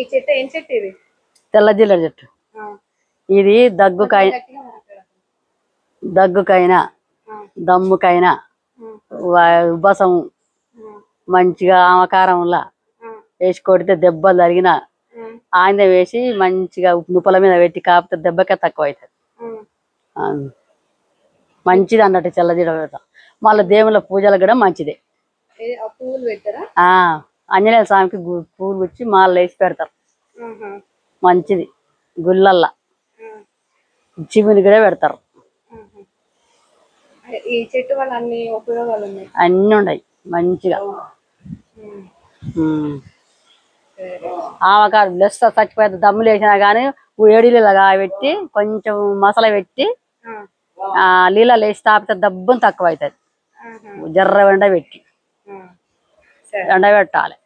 ఈ చెట్టు ఏం చెట్టు ఇది? తెల్ల జిల్లెడు చెట్టు. ఇది దగ్గుకైనా దమ్ముకైనా ఉబ్బసం మంచిగా ఆమకారంలా వేసి కొడితే దెబ్బలు తరిగిన ఆంద వేసి మంచిగా నుప్పల మీద పెట్టి కాపితే దెబ్బకే తక్కువ అవుతుంది. మంచిది అన్నట్టు తెల్లజీడ పెడతాం. మళ్ళీ దేవుళ్ళ పూజలకు కూడా మంచిదే. ఆంజనేయ స్వామికి పూలు గుచ్చి మాల వేసి పెడతారు. మంచిది. గుళ్ళల్లా చిగుని కూడా పెడతారు. ఈ చెట్టు వల్ల అన్ని ఉపయోగాలు ఉన్నాయి. అన్ని ఉన్నాయి మంచిగా. ఆవకాడు లెస్త చచ్చిపోతే దమ్ములు వేసినా కానీ ఏడిలా పెట్టి కొంచెం మసాలా పెట్టి నీళ్ళలో వేసి తాపితే దబ్బుని తక్కువ అవుతుంది. జర్ర ఎండ పెట్టి ఎండబెట్టాలి.